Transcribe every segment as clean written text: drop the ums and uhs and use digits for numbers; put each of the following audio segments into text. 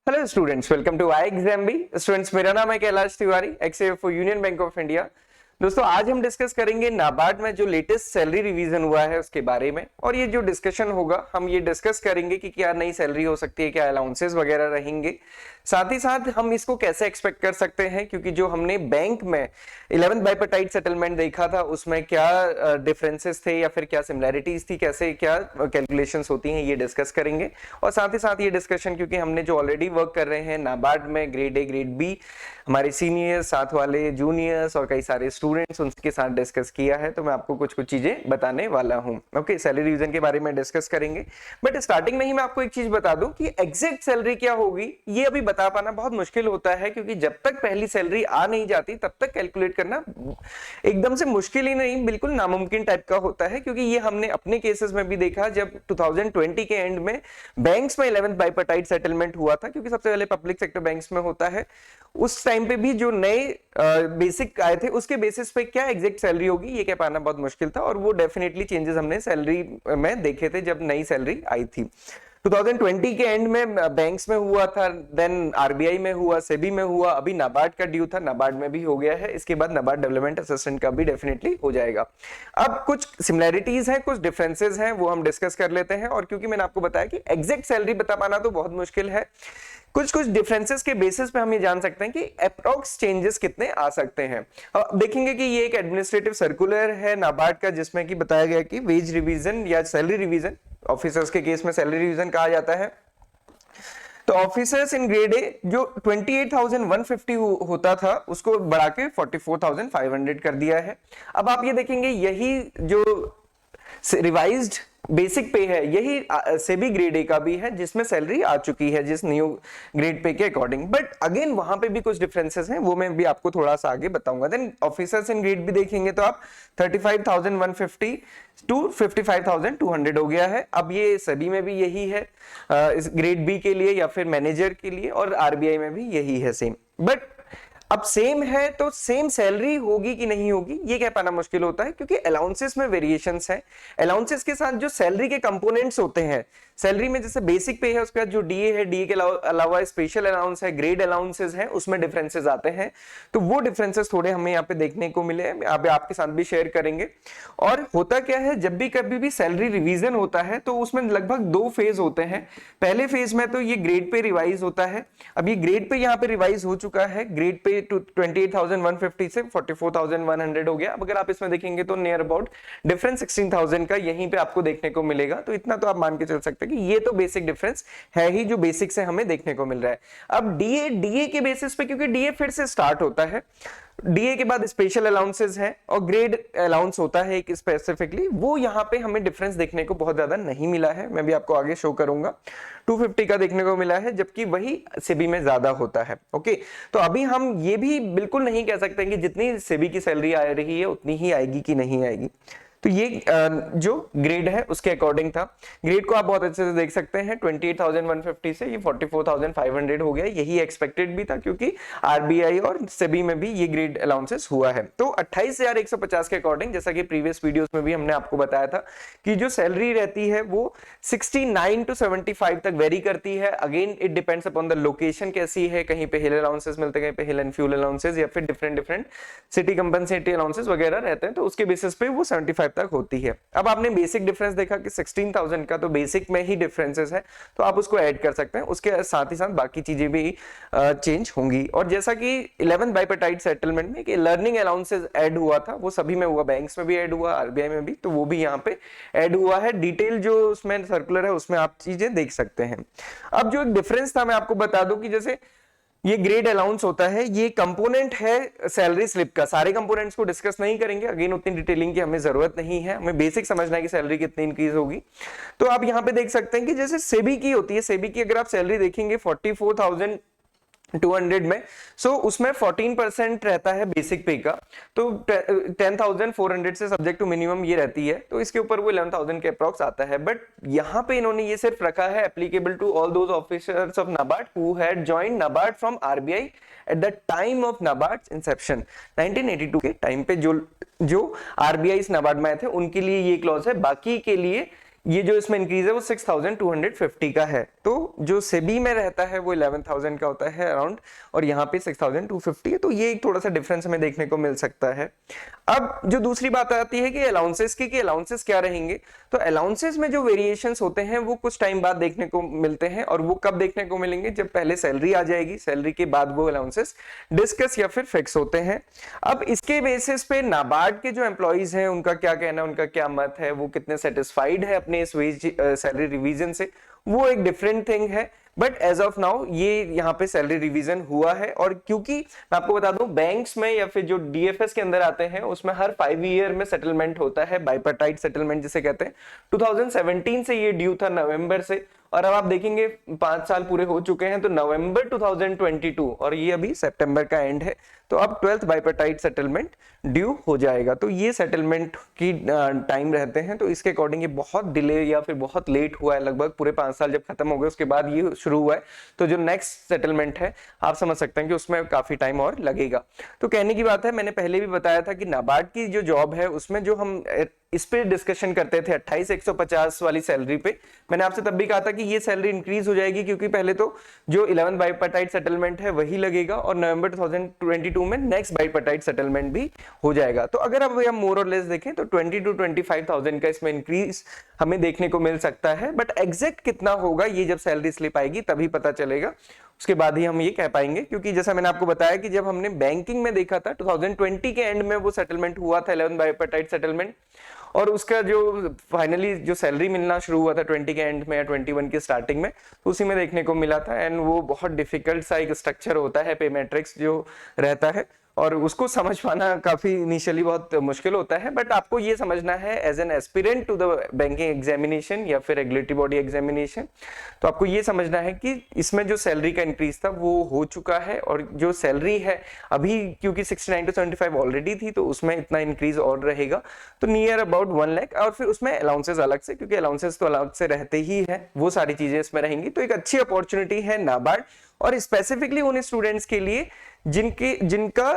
Hello students, welcome to ixamBee. Students, मेरा नाम है Kailash Tiwari, ex A F Union Bank of India. दोस्तों, आज हम डिस्कस करेंगे नाबार्ड में जो लेटेस्ट सैलरी रिवीजन हुआ है उसके बारे में। और ये जो डिस्कशन होगा, हम ये डिस्कस करेंगे कि क्या नई सैलरी हो सकती है, क्या अलाउंसेस वगैरह रहेंगे, साथ ही साथ हम इसको कैसे एक्सपेक्ट कर सकते हैं, क्योंकि जो हमने बैंक में 11th बाइपर्टाइट सेटलमेंट देखा था उसमें क्या डिफरेंसेस थे या फिर क्या सिमिलैरिटीज थी, कैसे क्या कैलकुलेशंस होती हैं, ये डिस्कस करेंगे। और साथ ही साथ ये डिस्कशन, क्योंकि हमने जो ऑलरेडी वर्क कर रहे हैं नाबार्ड में ग्रेड ए ग्रेड बी, हमारे सीनियर्स, साथ वाले जूनियर्स और कई सारे स्टूडेंट्स, उनके साथ डिस्कस किया है, तो मैं आपको कुछ कुछ चीजें बताने वाला हूं। ओके, सैलरी रिवीजन के बारे में डिस्कस करेंगे, बट स्टार्टिंग में ही मैं आपको एक चीज बता दूं कि एग्जैक्ट सैलरी क्या होगी ये अभी बता पाना बहुत मुश्किल होता है, क्योंकि जब तक पहली सैलरी आ नहीं जाती तब तक कैलकुलेट करना एकदम से मुश्किल ही नहीं, बिल्कुल नामुमकिन टाइप का होता है। क्योंकि ये हमने अपने केसेस में भी देखा, जब 2020 के एंड में बैंक्स में 11th बाइपर्टाइट सेटलमेंट हुआ था, क्योंकि सबसे पहले पब्लिक सेक्टर बैंक्स में होता है, उस टाइम पे भी जो नए बेसिक आए थे उसके बेसिस पे क्या एग्जैक्ट सैलरी होगी ये कह पाना बहुत मुश्किल था। और वो डेफिनेटली चेंजेस हमने सैलरी में देखे थे जब नई सैलरी आई थी। 2020 के एंड में बैंक्स में हुआ था, देन आरबीआई में हुआ, सेबी में हुआ, अभी नाबार्ड का ड्यू था, नाबार्ड में भी हो गया है, इसके बाद नाबार्ड डेवलपमेंट असिस्टेंट का भी डेफिनेटली हो जाएगा। अब कुछ सिमिलैरिटीज हैं, कुछ डिफरेंसेस हैं, वो हम डिस्कस कर लेते हैं। और क्योंकि मैंने आपको बताया कि एग्जैक्ट सैलरी बता पाना तो बहुत मुश्किल है, कुछ कुछ डिफरेंसेस के बेसिस पे हम ये जान सकते हैं कि अप्रॉक्स चेंजेस कितने आ सकते हैं। देखेंगे कि ये एक एडमिनिस्ट्रेटिव सर्कुलर है नाबार्ड का, जिसमें कि बताया गया कि वेज रिवीजन या सैलरी रिवीजन, ऑफिसर्स के केस में सैलरी रिवीजन कहा जाता है, तो ऑफिसर्स इन ग्रेड ए जो 28,150 होता था उसको बढ़ा के 44,500 कर दिया है। अब आप ये देखेंगे यही जो रिवाइज्ड बेसिक पे है, यही सेबी ग्रेड ए का भी है, जिसमें सैलरी आ चुकी है जिस न्यू ग्रेड पे के अकॉर्डिंग। बट अगेन वहां पे भी कुछ डिफरेंसेस हैं, वो मैं भी आपको थोड़ा सा आगे बताऊंगा। देन ऑफिसर्स इन ग्रेड भी देखेंगे तो आप 35,150 टू 55,200 हो गया है। अब ये सभी में भी यही है, इस ग्रेड बी के लिए या फिर मैनेजर के लिए, और आरबीआई में भी यही है सेम। बट अब सेम है तो सेम सैलरी होगी कि नहीं होगी ये कह पाना मुश्किल होता है, क्योंकि अलाउंसेस में वेरिएशंस है। अलाउंसेस के साथ जो सैलरी के कंपोनेंट्स होते हैं, सैलरी में जैसे बेसिक पे है, उसके बाद जो डीए है, डीए के अलावा स्पेशल अलाउंस है, ग्रेड अलाउंसेस हैं, उसमें डिफरेंसेस आते हैं। तो वो डिफरेंसेस थोड़े हमें यहाँ पे देखने को मिले, आपके साथ भी शेयर करेंगे। और होता क्या है, जब भी कभी भी सैलरी रिवीजन होता है तो उसमें लगभग 2 फेज होते हैं। पहले फेज में तो ये ग्रेड पे रिवाइज होता है। अब ये ग्रेड पे यहाँ पे रिवाइज हो चुका है, ग्रेड पे 28,150 से 44,100 हो गया। अब अगर आप इसमें देखेंगे तो नियर अबाउट डिफरेंस 16,000 का यहीं पे आपको देखने को मिलेगा। तो इतना तो आप मान के चल सकते हैं कि ये तो बेसिक डिफरेंस है ही, जो बेसिक से हमें देखने को मिल रहा है। अब डीए के बेसिस पे, क्योंकि डीए फिर से स्टार्ट होता है, डीए के बाद स्पेशल अलाउंसेस है और ग्रेड अलाउंस होता है एक स्पेसिफिकली, वो यहाँ पे हमें डिफरेंस देखने को बहुत ज्यादा नहीं मिला है। मैं भी आपको आगे शो करूंगा। 250 का देखने को मिला है, जबकि वही सेबी में ज्यादा होता है। ओके, तो अभी हम ये भी बिल्कुल नहीं कह सकते कि जितनी सेबी की सैलरी आ रही है उतनी ही आएगी कि नहीं आएगी। तो ये जो ग्रेड है उसके अकॉर्डिंग था। ग्रेड को आप बहुत अच्छे से देख सकते हैं, 28,150 से ये 44,500 हो गया। यही एक्सपेक्टेड भी था, क्योंकि आरबीआई और सेबी में भी ये ग्रेड अलाउंसेस हुआ है। तो 28,150 के अकॉर्डिंग, जैसा कि प्रीवियस वीडियोस में भी हमने आपको बताया था कि जो सैलरी रहती है वो 69 टू 75 तक वेरी करती है। Again it depends upon the location कैसी है, कहीं पे हिल अलाउंसेस मिलते हैं, कहीं पे हिल एंड फ्यूल अलाउंसेस, या फिर डिफरेंट सिटी कंपनसेटरी अलाउंसेस वगैरह रहते हैं, तो उसके बेसिस पे वो 75 तक होती है। अब आपने बेसिक डिफरेंस देखा कि 16,000 का, तो बेसिक में ही डिफरेंसेस है, तो आप उसको ऐड कर सकते हैं। उसके साथ ही साथ बाकी चीजें भी चेंज होंगी। और जैसा कि 11th बाइपर्टाइट सेटलमेंट में कि लर्निंग अलाउंसेस ऐड हुआ था, वो सभी में हुआ, बैंक्स में भी ऐड हुआ, आरबीआई में भी, तो वो भी यहाँ पे ऐड हुआ है। डिटेल जो उसमें सर्कुलर है उसमें आप चीजें देख सकते हैं। अब जो एक डिफरेंस था मैं आपको बता दूं कि जैसे ये ग्रेड अलाउंस होता है, ये कंपोनेंट है सैलरी स्लिप का। सारे कंपोनेंट्स को डिस्कस नहीं करेंगे, अगेन उतनी डिटेलिंग की हमें जरूरत नहीं है, हमें बेसिक समझना है कि सैलरी कितनी इंक्रीज होगी। तो आप यहाँ पे देख सकते हैं कि जैसे सेबी की होती है, सेबी की अगर आप सैलरी देखेंगे 44,200 में, सो उसमें 14% रहता है बेसिक पे का, तो 10,400 से सब्जेक्ट टू मिनिमम ये रहती है, तो इसके ऊपर वो 11,000 के अप्रॉक्स आता है। बट यहाँ पे इन्होंने ये सिर्फ रखा है applicable to all those officers of NABARD who had joined NABARD from RBI at the time of NABARD inception. 1982 के टाइम पे जो आरबीआई नाबार्ड में आए थे उनके लिए ये क्लॉज है, बाकी के लिए ये जो इसमें इंक्रीज है वो 6250 का है। तो जो सेबी में रहता है वो 11000 का होता है अराउंड, और यहाँ पे 6250 है। तो ये एक थोड़ा सा डिफरेंस हमें देखने को मिल सकता है। अब जो दूसरी बात आती है कि अलाउंसेस की, कि अलाउंसेस क्या रहेंगे। तो अलाउंसेस में जो वेरिएशंस होते हैं वो कुछ टाइम बाद देखने को मिलते हैं, और वो कब देखने को मिलेंगे, जब पहले सैलरी आ जाएगी, सैलरी के बाद वो अलाउंसेस डिस्कस या फिर फिक्स होते हैं। अब इसके बेसिस पे नाबार्ड के जो एम्प्लॉइज हैं उनका क्या कहना, उनका क्या मत है, वो कितने सेटिस्फाइड है अपने इस वेज सैलरी रिवीजन से, वो एक डिफरेंट थिंग है। बट एज ऑफ नाउ ये यहाँ पे सैलरी रिवीजन हुआ है। और क्योंकि मैं आपको बता दूं बैंक्स में या फिर जो डीएफएस के अंदर आते हैं उसमें हर 5 ईयर में सेटलमेंट होता है, बाइपार्टाइट सेटलमेंट जिसे कहते हैं। 2017 से ये ड्यू था, नवंबर से, और अब आप देखेंगे 5 साल पूरे हो चुके हैं, तो नवंबर 2022 और ये अभी सितंबर का एंड है, तो अब 12th बाइपार्टाइट सेटलमेंट ड्यू हो जाएगा। तो ये सेटलमेंट की टाइम रहते हैं, तो इसके अकॉर्डिंग ये बहुत डिले या फिर बहुत लेट हुआ है, लगभग पूरे 5 साल जब खत्म हो गए उसके बाद ये शुरू हुआ है। तो जो नेक्स्ट सेटलमेंट है आप समझ सकते हैं कि उसमें काफी टाइम और लगेगा। तो कहने की बात है, मैंने पहले भी बताया था कि नाबार्ड की जो जॉब है उसमें जो हम इस पे डिस्कशन करते थे 28,150 वाली सैलरी पे, मैंने आपसे तब भी कहा था कि ये सैलरी इंक्रीज हो जाएगी, क्योंकि पहले तो जो 11th बाइपार्टाइट सेटलमेंट है वही लगेगा, और नवंबर 2022 में नेक्स्ट बाइपार्टाइट सेटलमेंट भी हो जाएगा। तो अगर अब हम मोर और लेस देखें तो 20 to 25,000 का इसमें इंक्रीज हमें देखने को मिल सकता है। बट एग्जैक्ट कितना होगा ये जब सैलरी स्लिप आएगी तभी पता चलेगा, उसके बाद ही हम ये कह पाएंगे। क्योंकि जैसा मैंने आपको बताया कि जब हमने बैंकिंग में देखा था 2020 के एंड में वो सेटलमेंट हुआ था 11th बाइपार्टाइट सेटलमेंट, और उसका जो फाइनली जो सैलरी मिलना शुरू हुआ था 20 के एंड में या 21 की स्टार्टिंग में, तो उसी में देखने को मिला था। एंड वो बहुत डिफिकल्ट सा एक स्ट्रक्चर होता है, पे मैट्रिक्स जो रहता है, और उसको समझ पाना काफी इनिशियली बहुत मुश्किल होता है। बट आपको ये समझना है as an aspirant to the banking examination या फिर रेगुलेटरी बॉडी एग्जामिनेशन, तो आपको ये समझना है कि इसमें जो सैलरी का इंक्रीज था वो हो चुका है, और जो सैलरी है अभी क्योंकि 69 to 75 ऑलरेडी थी, तो उसमें इतना इंक्रीज और रहेगा, तो नियर अबाउट 1 लाख। और फिर उसमें अलाउंसेस अलग से, क्योंकि अलाउंसेस तो अलग से रहते ही है, वो सारी चीजें इसमें रहेंगी। तो एक अच्छी अपॉर्चुनिटी है नाबार्ड, और स्पेसिफिकली उन स्टूडेंट्स के लिए जिनका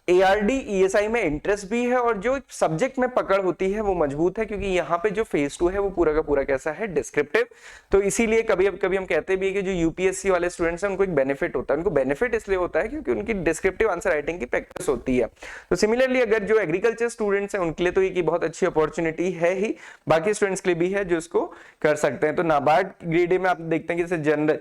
ARD ESI में इंटरेस्ट भी है और जो सब्जेक्ट में पकड़ होती है वो मजबूत है, क्योंकि यहाँ पे जो फेज 2 है वो पूरा का पूरा कैसा है, डिस्क्रिप्टिव। तो इसीलिए कभी हम कहते भी है कि जो यूपीएससी वाले स्टूडेंट्स हैं उनको एक बेनिफिट होता है। उनको बेनिफिट इसलिए होता है क्योंकि उनकी डिस्क्रिप्टिव आंसर राइटिंग की प्रैक्टिस होती है। तो सिमिलरली अगर जो एग्रीकल्चर स्टूडेंट्स हैं उनके लिए तो ये बहुत अच्छी अपॉर्चुनिटी है ही, बाकी स्टूडेंट्स के लिए भी है जो इसको कर सकते हैं। तो नाबार्ड ग्रेड ए में आप देखते हैं कि जैसे जनरल,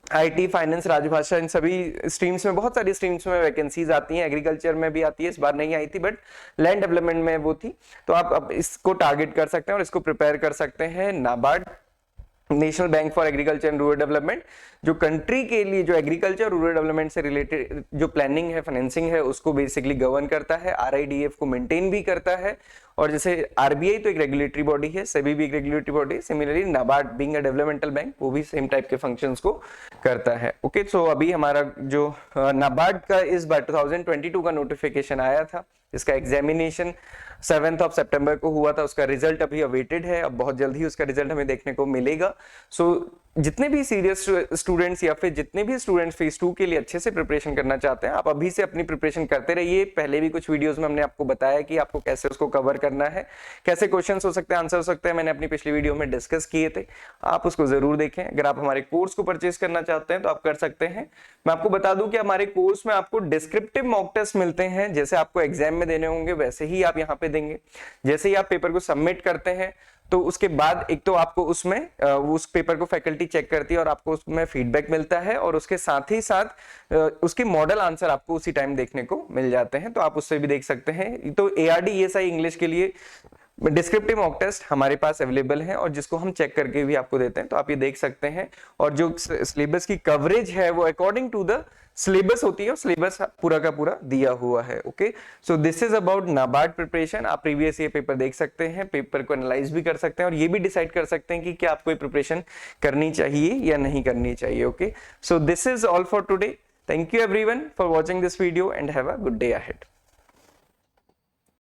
आईटी, फाइनेंस, राजभाषा, इन सभी स्ट्रीम्स में, बहुत सारी स्ट्रीम्स में वैकेंसीज आती हैं। एग्रीकल्चर में भी आती है, इस बार नहीं आई थी बट लैंड डेवलपमेंट में वो थी। तो आप अब इसको टारगेट कर सकते हैं और इसको प्रिपेयर कर सकते हैं। NABARD, national bank for agriculture and rural development, जो कंट्री के लिए जो एग्रीकल्चर रूरल डेवलपमेंट से रिलेटेड जो प्लानिंग है, फाइनेंसिंग है, उसको बेसिकली गवर्न करता है। RIDF को मेंटेन भी करता है। और जैसे RBI तो एक रेगुलेटरी बॉडी है, सेबी भी एक रेगुलेटरी बॉडी है, similarly NABARD being a developmental bank वो भी सेम टाइप के फंक्शंस को करता है। ओके, सो अभी हमारा जो नाबार्ड का इस बार 2022 का नोटिफिकेशन आया था, इसका एग्जामिनेशन 7 सितंबर को हुआ था, उसका रिजल्ट अभी अवेटेड है, अब बहुत जल्द ही उसका रिजल्ट हमें देखने को मिलेगा। सो जितने भी सीरियस स्टूडेंट्स या फिर जितने भी स्टूडेंट्स फेज 2 के लिए अच्छे से प्रिपरेशन करना चाहते हैं, आप अभी से अपनी प्रिपरेशन करते रहिए। पहले भी कुछ वीडियोस में हमने आपको बताया कि आपको कैसे उसको कवर करना है, कैसे क्वेश्चंस हो सकते हैं, आंसर हो सकते हैं, मैंने अपनी पिछली वीडियो में डिस्कस किए थे, आप उसको जरूर देखें। अगर आप हमारे कोर्स को परचेज करना चाहते हैं तो आप कर सकते हैं। मैं आपको बता दूं कि हमारे कोर्स में आपको डिस्क्रिप्टिव मॉक टेस्ट मिलते हैं, जैसे आपको एग्जाम में देने होंगे वैसे ही आप यहाँ पे देंगे। जैसे ही आप पेपर को सबमिट करते हैं तो उसके बाद एक तो आपको उसमें उस पेपर को फैकल्टी चेक करती है और आपको उसमें फीडबैक मिलता है, और उसके साथ ही साथ उसके मॉडल आंसर आपको उसी टाइम देखने को मिल जाते हैं, तो आप उससे भी देख सकते हैं। तो ARD ESI इंग्लिश के लिए डिस्क्रिप्टिव मॉक टेस्ट हमारे पास अवेलेबल है, और जिसको हम चेक करके भी आपको देते हैं, तो आप ये देख सकते हैं। और जो सिलेबस की कवरेज है वो अकॉर्डिंग टू द सिलेबस होती है, सिलेबस पूरा का पूरा दिया हुआ है। Okay, so this is about NABARD preparation. आप प्रीवियस ईयर पेपर देख सकते हैं, पेपर को एनालाइज भी कर सकते हैं, और ये भी डिसाइड कर सकते हैं कि क्या आपको प्रिपरेशन करनी चाहिए या नहीं करनी चाहिए। Okay, so this is all for today. Thank you everyone for watching this video and have a good day ahead.